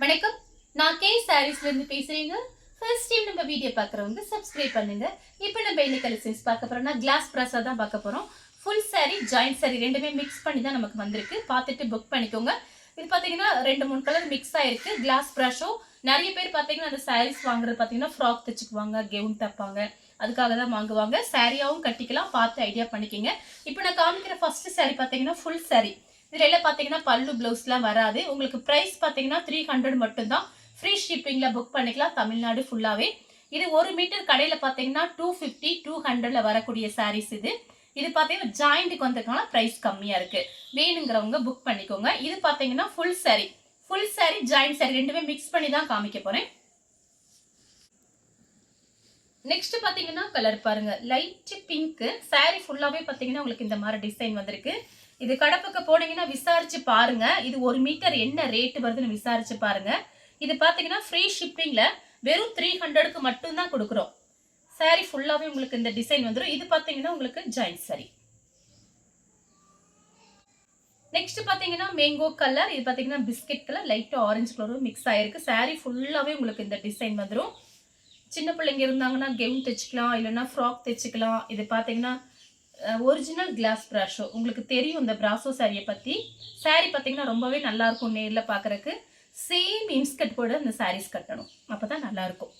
வணக்கம், நான் கே சாரீஸ்ல இருந்து பேசுறேங்க. ஃபர்ஸ்ட் டைம் நம்ம வீடியோ பார்க்குறவங்க சப்ஸ்கிரைப் பண்ணுங்க. இப்போ நம்ம என்ன கலெக்ஷன்ஸ் பார்க்க போறோம்னா கிளாஸ் ப்ராஸா தான் பார்க்க போறோம். ஃபுல் சாரி, ஜாயிண்ட் சாரி ரெண்டுமே மிக்ஸ் பண்ணி தான் நமக்கு வந்திருக்கு. பார்த்துட்டு புக் பண்ணிக்கோங்க. இது பார்த்தீங்கன்னா 2-3 கலர் மிக்ஸ் ஆயிருக்கு. கிளாஸ் ப்ராஷோ நிறைய பேர் பார்த்தீங்கன்னா அந்த சாரீஸ் வாங்குறது பார்த்தீங்கன்னா ஃப்ராக் தைச்சுக்குவாங்க, கெவுன் தைப்பாங்க, அதுக்காக தான் வாங்குவாங்க. சாரியாவும் கட்டிக்கலாம், பார்த்து ஐடியா பண்ணிக்கோங்க. இப்போ நான் காமிக்கிற ஃபர்ஸ்ட் சாரி பார்த்தீங்கன்னா ஃபுல் சாரி. இதுல எல்லாம் பார்த்தீங்கன்னா பல்லு பிளவுஸ்லாம் வராது. உங்களுக்கு ப்ரைஸ் பார்த்தீங்கன்னா 300 மட்டும்தான். ஃப்ரீ ஷிப்பிங்ல புக் பண்ணிக்கலாம் தமிழ்நாடு ஃபுல்லாவே. இது 1 மீட்டர் கடையில பார்த்தீங்கன்னா 250 200ல வரக்கூடிய சாரீஸ் இது. இது பார்த்தீங்கன்னா ஜாயிண்ட்டுக்கு வந்ததுனால ப்ரைஸ் கம்மியா இருக்கு. வேணுங்கிறவங்க புக் பண்ணிக்கோங்க. இது பார்த்தீங்கன்னா full sorry. Full sorry, joint sorry ரெண்டுமே மிக்ஸ் பண்ணி தான் காமிக்க போறேன். நெக்ஸ்ட் பாத்தீங்கன்னா கலர் பாருங்க, லைட் பிங்க். சாரி ஃபுல்லாவே பாத்தீங்கன்னா உங்களுக்கு இந்த மாதிரி டிசைன் வந்திருக்கு. இது கடப்புக்கு போனீங்கன்னா விசாரிச்சு பாருங்க. இது 1 மீட்டர் என்ன ரேட் வருதுன்னு விசாரிச்சு பாருங்க. இது பாத்தீங்கன்னா ஃப்ரீ ஷிப்பிங்ல வெறும் 300க்கு மட்டும் தான் கொடுக்குறோம். சாரி ஃபுல்லாவே உங்களுக்கு இந்த டிசைன் வந்துடும். இது பாத்தீங்கன்னா உங்களுக்கு ஜாயிண்ட் சாரி. நெக்ஸ்ட் பாத்தீங்கன்னா மேங்கோ கலர். இது பாத்தீங்கன்னா பிஸ்கட் கலர், லைட் ஆரஞ்சு கலரும் மிக்ஸ் ஆயிருக்கு. சாரி ஃபுல்லாவே உங்களுக்கு இந்த டிசைன் வந்துடும். சின்ன பிள்ளைங்க இருந்தாங்கன்னா கெவுன் தைச்சிக்கலாம், இல்லைன்னா ஃப்ராக் தைச்சிக்கலாம். இது பார்த்தீங்கன்னா ஒரிஜினல் கிளாஸ் ப்ராஷோ. உங்களுக்கு தெரியும் இந்த பிராசோ சாரியை பற்றி. சாரி பார்த்தீங்கன்னா ரொம்பவே நல்லா இருக்கும். நேரில் பார்க்குறக்கு சேம் இன்ஸ்கட் போட இந்த சாரீஸ் கட்டணும், அப்போ தான் நல்லாயிருக்கும்.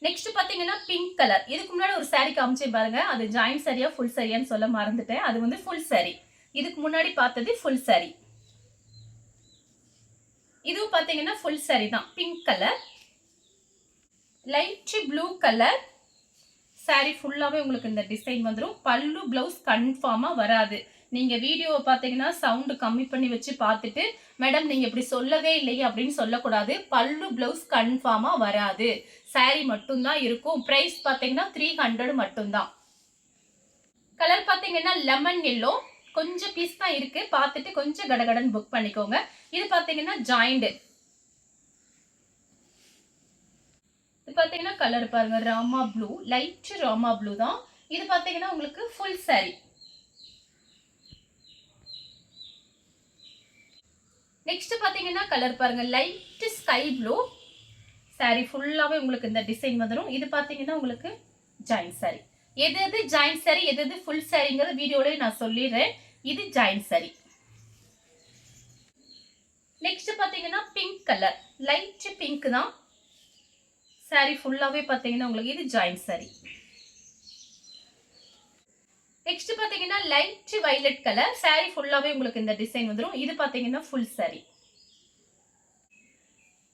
நெக்ஸ்ட் பார்த்தீங்கன்னா பிங்க் கலர். இதுக்கு முன்னாடி ஒரு சாரி காமிச்சே பாருங்க, அது ஜாயிண்ட் சாரியா ஃபுல் சாரியான்னு சொல்ல மறந்துட்டேன். அது வந்து ஃபுல் சாரி. இதுக்கு முன்னாடி பார்த்தது ஃபுல் சாரி. இதுவும் பார்த்தீங்கன்னா ஃபுல் சாரி தான். Pink colour, light blue colour. Sorry ஃபுல்லாவே உங்களுக்கு இந்த டிசைன் வந்துடும். பல்லு பிளவுஸ் கன்ஃபார்மா வராது. நீங்க வீடியோவை பார்த்தீங்கன்னா சவுண்டு கம்மி பண்ணி வச்சு பார்த்துட்டு மேடம் நீங்க இப்படி சொல்லவே இல்லையே அப்படின்னு சொல்லக்கூடாது. பல்லு பிளவுஸ் கன்ஃபார்மா வராது. சாரி மட்டும்தான் இருக்கும். பிரைஸ் பார்த்தீங்கன்னா 300 மட்டும்தான். கலர் பார்த்தீங்கன்னா லெமன் எல்லோ. கொஞ்சம் பீஸ் தான் இருக்கு, பார்த்துட்டு கொஞ்சம் கடகடன் புக் பண்ணிக்கோங்க. இது பார்த்தீங்கன்னா ஜாயிண்ட். இது பாத்தீங்கன்னா கலர் பாருங்க, Rama blue, light Rama blue தான். இது பாத்தீங்கன்னா உங்களுக்கு ஃபுல் சாரி. நெக்ஸ்ட் பாத்தீங்கன்னா கலர் பாருங்க, லைட் ஸ்கை ப்ளூ. சாரி ஃபுல்லாவே உங்களுக்கு இந்த டிசைன் வந்துடும். இது பாத்தீங்கன்னா உங்களுக்கு ஜாயிண்ட் சாரி. எது எது ஜாயிண்ட் சாரி, எது எது ஃபுல் சாரிங்கிறது வீடியோலயே நான் சொல்லிடுறேன். இது ஜாயிண்ட் சாரி. நெக்ஸ்ட் பாத்தீங்கன்னா பிங்க் கலர், லைட் பிங்க் தான். சாரி ஃபுல்லாவே பாத்தீங்கன்னா உங்களுக்கு இது ஜாயிண்ட் சாரி. நெக்ஸ்ட் பாத்தீங்கன்னா லைட் வயலட் கலர். சாரி ஃபுல்லாவே உங்களுக்கு இந்த டிசைன் வந்துடும். இது பாத்தீங்கன்னா ஃபுல் சாரி.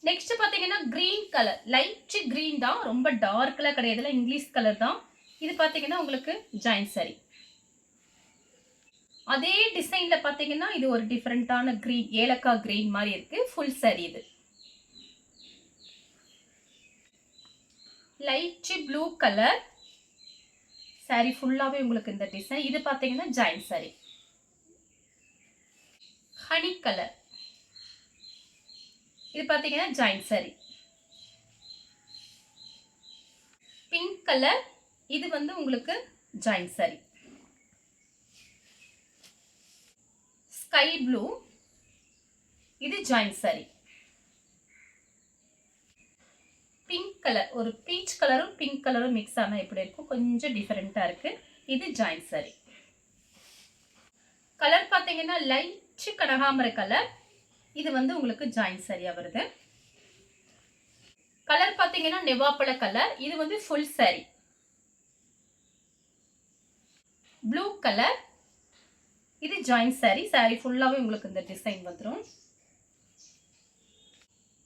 நெக்ஸ்ட் பாத்தீங்கன்னா கிரீன் கலர், லைட் கிரீன் தான், ரொம்ப டார்க்ல கிடையாதுல, இங்கிலீஷ் கலர் தான். இது பாத்தீங்கன்னா உங்களுக்கு ஜாயிண்ட் சாரி. அதே டிசைன்ல பாத்தீங்கன்னா இது ஒரு டிஃபரெண்டான கிரீன், ஏலக்காய் கிரீன் மாதிரி இருக்கு. Full sorry. இது லைட் ப்ளூ கலர். சாரி ஃபுல்லாவே உங்களுக்கு இந்த டிசைன். இது பாத்தீங்கன்னா ஜாயிண்ட் சாரி. Honey colour. இது பாத்தீங்கன்னா ஜாயிண்ட் சாரி. Pink colour. இது வந்து உங்களுக்கு ஜாயிண்ட் சாரி. Sky blue. இது ஜாயிண்ட் சாரி. பிங்க் கலர், ஒரு பீச் கலரும் பிங்க் கலரும் மிக்ஸ் ஆனா எப்படி இருக்கும், கொஞ்சம் டிஃபரெண்டா இருக்கு. இது ஜாயிண்ட் சாரி. கலர் பாத்தீங்கன்னா லைட் கனகாம்பர கலர். இது வந்து உங்களுக்கு ஜாயிண்ட் சாரியா வருது. கலர் பாத்தீங்கன்னா நெவாப்பழ கலர். இது வந்து ஃபுல் சாரி. Blue colour. இது ஜாயிண்ட் சாரி. சாரி ஃபுல்லாவே உங்களுக்கு இந்த டிசைன் வந்துடும்.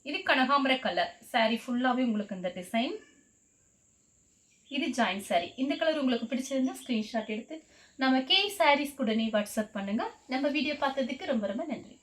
இது கனகாம்பர கலர். சாரி ஃபுல்லாவே உங்களுக்கு இந்த டிசைன். இது ஜாயிண்ட் சாரி. இந்த கலர் உங்களுக்கு பிடிச்சிருந்தா ஸ்கிரீன்ஷாட் எடுத்து நம்ம கே சாரீஸ் உடனே வாட்ஸ்அப் பண்ணுங்க. நம்ம வீடியோ பார்த்ததுக்கு ரொம்ப ரொம்ப நன்றி.